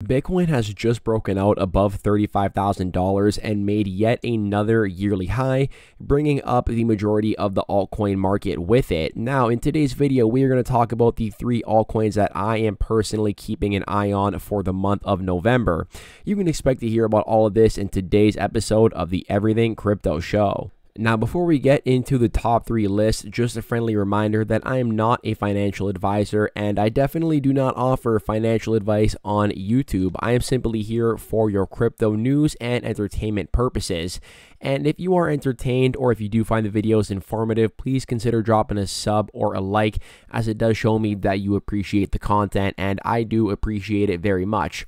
Bitcoin has just broken out above $35,000 and made yet another yearly high, bringing up the majority of the altcoin market with it. Now, in today's video, we are going to talk about the three altcoins that I am personally keeping an eye on for the month of November. You can expect to hear about all of this in today's episode of the Everything Crypto Show. Now, before we get into the top three lists, just a friendly reminder that I am not a financial advisor and I definitely do not offer financial advice on YouTube. I am simply here for your crypto news and entertainment purposes. And if you are entertained or if you do find the videos informative, please consider dropping a sub or a like, as it does show me that you appreciate the content, and I do appreciate it very much.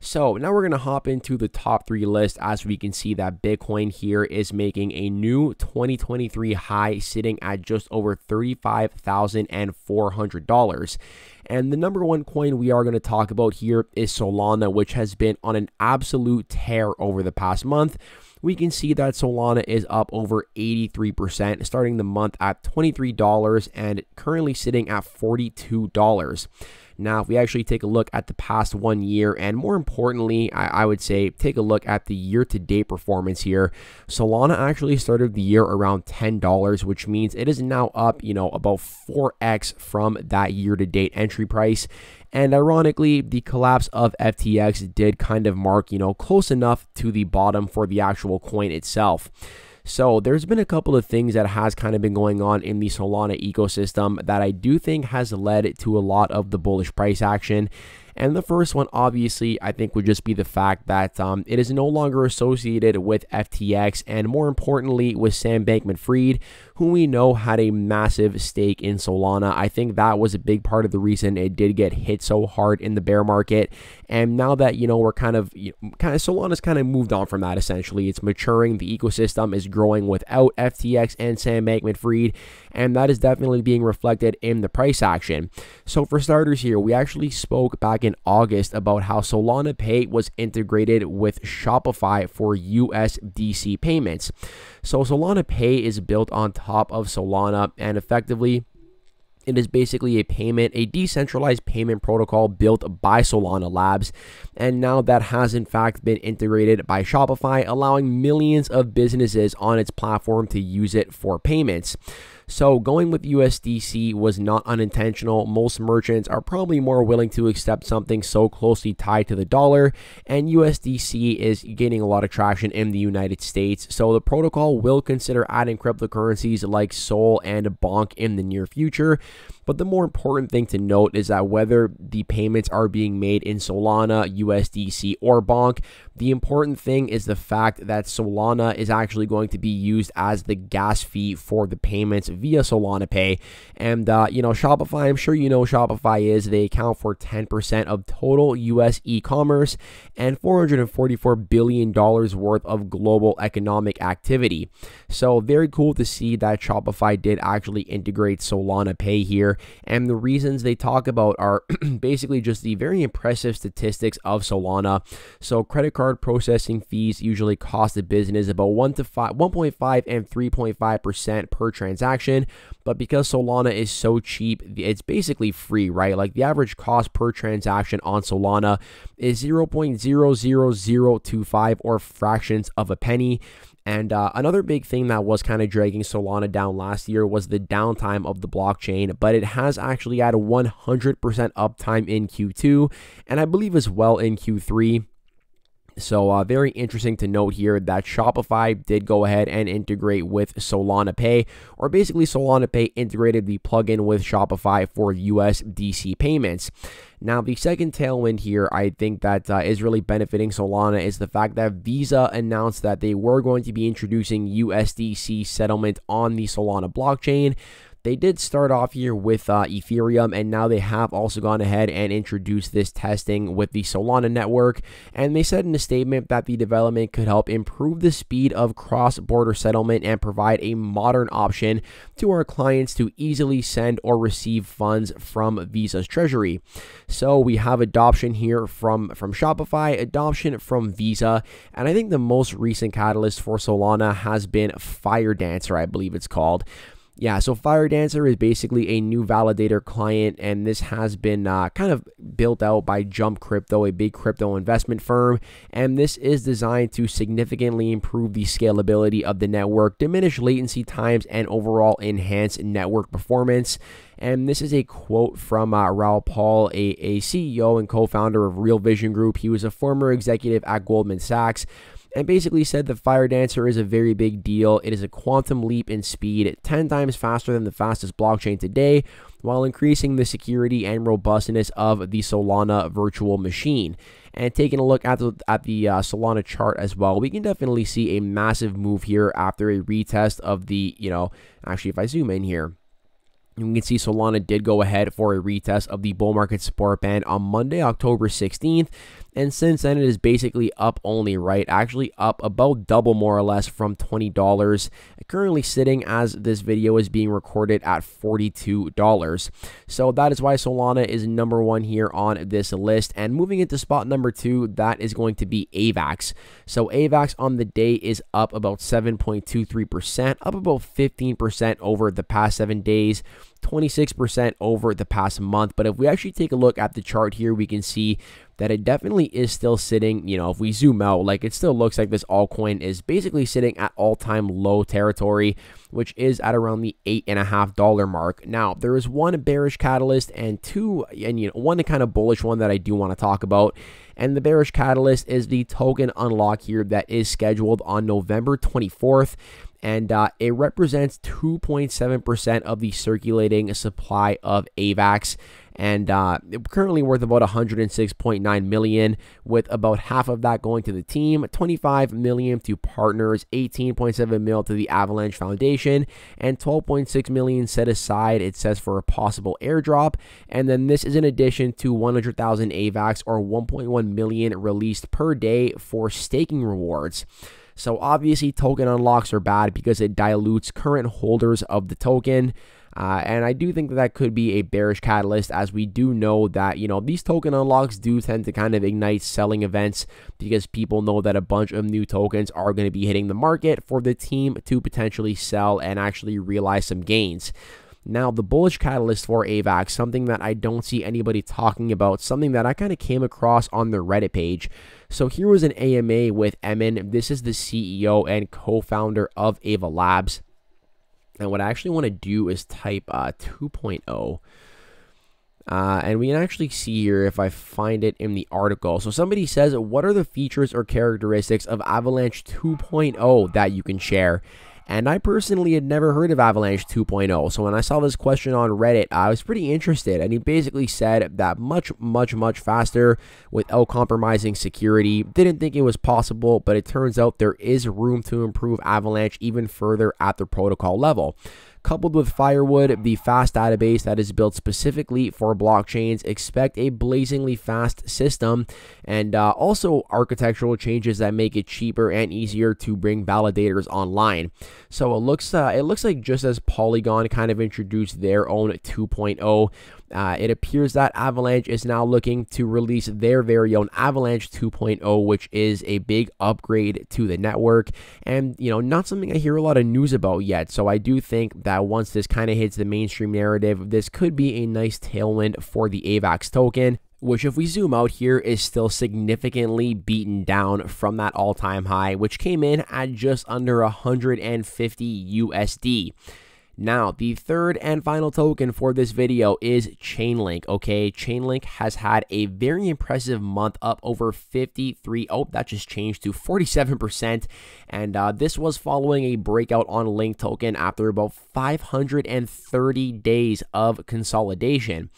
So now we're going to hop into the top three list, as we can see that Bitcoin here is making a new 2023 high, sitting at just over $35,400. And the number one coin we are going to talk about here is Solana, which has been on an absolute tear over the past month. We can see that Solana is up over 83%, starting the month at $23 and currently sitting at $42. Now, if we actually take a look at the past 1 year, and more importantly, I would say take a look at the year-to-date performance here, Solana actually started the year around $10, which means it is now up, about 4x from that year-to-date entry price. And ironically, the collapse of FTX did kind of mark, close enough to the bottom for the actual coin itself. So there's been a couple of things that has kind of been going on in the Solana ecosystem that I do think has led to a lot of the bullish price action. And the first one, obviously, I think would just be the fact that it is no longer associated with FTX, and more importantly with Sam Bankman-Fried, who we know had a massive stake in Solana. I think that was a big part of the reason it did get hit so hard in the bear market. And now that, we're Solana's kind of moved on from that, essentially. It's maturing. The ecosystem is growing without FTX and Sam Bankman-Fried, and that is definitely being reflected in the price action. So for starters here, we actually spoke back in August about how Solana Pay was integrated with Shopify for USDC payments. So Solana Pay is built on top of Solana, and effectively it is basically a decentralized payment protocol built by Solana Labs, and now that has in fact been integrated by Shopify, allowing millions of businesses on its platform to use it for payments. So going with USDC was not unintentional. Most merchants are probably more willing to accept something so closely tied to the dollar, and USDC is gaining a lot of traction in the United States. So the protocol will consider adding cryptocurrencies like Sol and Bonk in the near future. But the more important thing to note is that whether the payments are being made in Solana, USDC, or Bonk, the important thing is the fact that Solana is actually going to be used as the gas fee for the payments via Solana Pay. And, Shopify, I'm sure you know Shopify is, they account for 10% of total US e-commerce and $444 billion worth of global economic activity. So very cool to see that Shopify did actually integrate Solana Pay here. And the reasons they talk about are basically just the very impressive statistics of Solana. So credit card processing fees usually cost the business about 1.5 and 3.5% per transaction. But because Solana is so cheap, it's basically free, right? Like the average cost per transaction on Solana is 0.00025 or fractions of a penny. And another big thing that was kind of dragging Solana down last year was the downtime of the blockchain, but it has actually had a 100% uptime in Q2, and I believe as well in Q3. So very interesting to note here that Shopify did go ahead and integrate with Solana Pay, or basically Solana Pay integrated the plugin with Shopify for USDC payments. Now, the second tailwind here, I think that is really benefiting Solana is the fact that Visa announced that they were going to be introducing USDC settlement on the Solana blockchain. They did start off here with Ethereum, and now they have also gone ahead and introduced this testing with the Solana network. And they said in a statement that the development could help improve the speed of cross-border settlement and provide a modern option to our clients to easily send or receive funds from Visa's treasury. So we have adoption here from Shopify, adoption from Visa, and I think the most recent catalyst for Solana has been Fire Dancer, I believe it's called. Yeah, so Firedancer is basically a new validator client, and this has been kind of built out by Jump Crypto, a big crypto investment firm, and this is designed to significantly improve the scalability of the network, diminish latency times, and overall enhance network performance. And this is a quote from Raul Paul, a CEO and co-founder of Real Vision Group. He was a former executive at Goldman Sachs, and basically said the Firedancer is a very big deal. It is a quantum leap in speed, 10 times faster than the fastest blockchain today, while increasing the security and robustness of the Solana virtual machine. And taking a look at the Solana chart as well, we can definitely see a massive move here after a retest of the, actually if I zoom in here, you can see Solana did go ahead for a retest of the bull market support band on Monday, October 16th. And since then, it is basically up only, right? Actually up about double more or less from $20. Currently sitting as this video is being recorded at $42. So that is why Solana is number one here on this list. And moving into spot number 2, that is going to be AVAX. So AVAX on the day is up about 7.23%, up about 15% over the past 7 days. 26% over the past month. But if we actually take a look at the chart here, we can see that it definitely is still sitting, if we zoom out, like it still looks like this altcoin is basically sitting at all-time low territory, which is at around the $8.50 mark. Now, there is one bearish catalyst and one kind of bullish one that I do want to talk about. And the bearish catalyst is the token unlock here that is scheduled on November 24th. And it represents 2.7% of the circulating supply of AVAX, and currently worth about 106.9 million, with about half of that going to the team, 25 million to partners, 18.7 mil to the Avalanche Foundation, and 12.6 million set aside, it says, for a possible airdrop. And then this is in addition to 100,000 AVAX or 1.1 million released per day for staking rewards. So obviously token unlocks are bad because it dilutes current holders of the token. And I do think that could be a bearish catalyst, as we do know that, these token unlocks do tend to kind of ignite selling events because people know that a bunch of new tokens are going to be hitting the market for the team to potentially sell and actually realize some gains. Now, the bullish catalyst for AVAX, something that I don't see anybody talking about, something that I kind of came across on the Reddit page. So here was an AMA with Emin. This is the CEO and co-founder of Ava Labs. And what I actually want to do is type 2.0. And we can actually see here if I find it in the article. So somebody says, what are the features or characteristics of Avalanche 2.0 that you can share? And I personally had never heard of Avalanche 2.0. So when I saw this question on Reddit, I was pretty interested. And he basically said that much faster without compromising security. Didn't think it was possible, but it turns out there is room to improve Avalanche even further at the protocol level. Coupled with Firewood, the fast database that is built specifically for blockchains, expect a blazingly fast system, and also architectural changes that make it cheaper and easier to bring validators online. So it looks like just as Polygon kind of introduced their own 2.0, it appears that Avalanche is now looking to release their very own Avalanche 2.0, which is a big upgrade to the network, and not something I hear a lot of news about yet. So I do think that once this kind of hits the mainstream narrative, this could be a nice tailwind for the AVAX token, which, if we zoom out here, is still significantly beaten down from that all-time high, which came in at just under 150 USD. Now, the third and final token for this video is Chainlink, okay? Chainlink has had a very impressive month, up over 53, that just changed to 47%, and this was following a breakout on Link token after about 530 days of consolidation.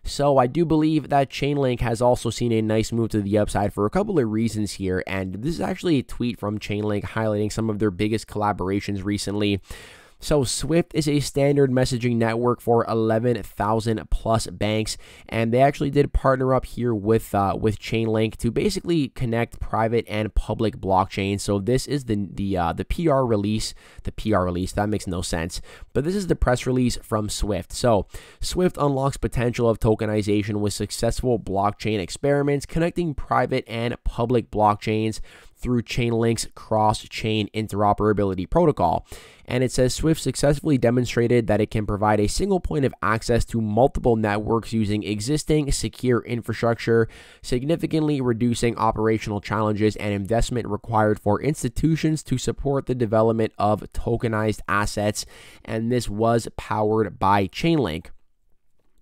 So I do believe that Chainlink has also seen a nice move to the upside for a couple of reasons here, and this is actually a tweet from Chainlink highlighting some of their biggest collaborations recently. So Swift is a standard messaging network for 11,000 plus banks, and they actually did partner up here with Chainlink to basically connect private and public blockchains. So this is the PR release. The PR release, that makes no sense, but this is the press release from Swift. So Swift unlocks potential of tokenization with successful blockchain experiments connecting private and public blockchains through Chainlink's cross-chain interoperability protocol. And it says Swift successfully demonstrated that it can provide a single point of access to multiple networks using existing secure infrastructure, significantly reducing operational challenges and investment required for institutions to support the development of tokenized assets. And this was powered by Chainlink.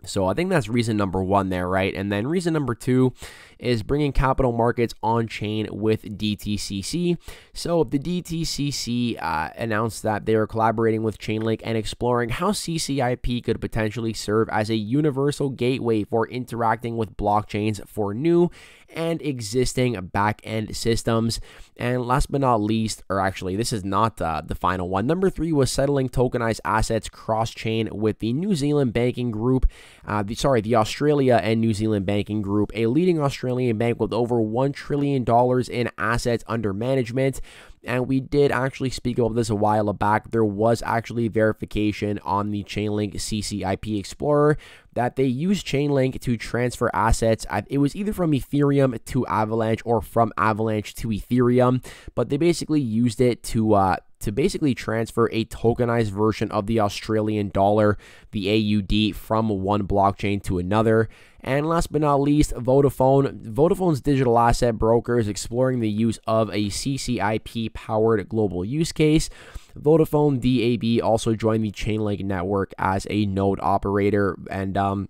So I think that's reason number one there, right? And then reason number two is bringing capital markets on chain with DTCC. So the DTCC announced that they are collaborating with Chainlink and exploring how CCIP could potentially serve as a universal gateway for interacting with blockchains for new and existing back-end systems. And last but not least, or actually this is not the final one, number three was settling tokenized assets cross-chain with the New Zealand banking group, the Australia and New Zealand banking group, a leading Australian bank with over $1 trillion in assets under management. And we did actually speak about this a while back. There was actually verification on the Chainlink CCIP Explorer that they used Chainlink to transfer assets. It was either from Ethereum to Avalanche or from Avalanche to Ethereum, but they basically used it to basically transfer a tokenized version of the Australian dollar, the AUD, from one blockchain to another. And last but not least, Vodafone's digital asset broker is exploring the use of a CCIP-powered global use case. Vodafone DAB also joined the Chainlink network as a node operator, and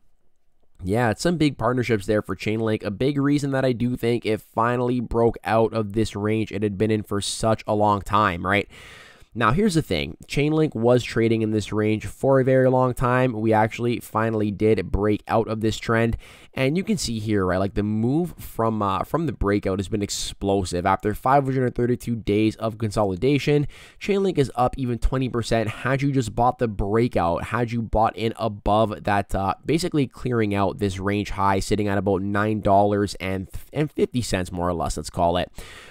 yeah, it's some big partnerships there for Chainlink. A big reason that I do think it finally broke out of this range it had been in for such a long time, right? Now, here's the thing. Chainlink was trading in this range for a very long time. We actually finally did break out of this trend. And you can see here, right, like the move from the breakout has been explosive. After 532 days of consolidation, Chainlink is up even 20%. Had you just bought the breakout, had you bought in above that, basically clearing out this range high, sitting at about $9.50 more or less, let's call it.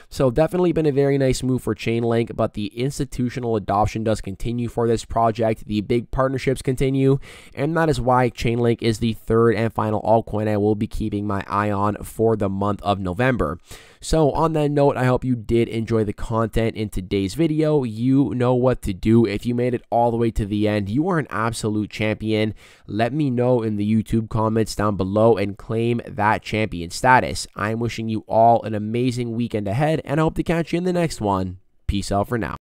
So definitely been a very nice move for Chainlink, but the institutional adoption does continue for this project. The big partnerships continue, and that is why Chainlink is the third and final altcoin I will be keeping my eye on for the month of November. So on that note, I hope you did enjoy the content in today's video. You know what to do. If you made it all the way to the end, you are an absolute champion. Let me know in the YouTube comments down below and claim that champion status. I'm wishing you all an amazing weekend ahead, and I hope to catch you in the next one. Peace out for now.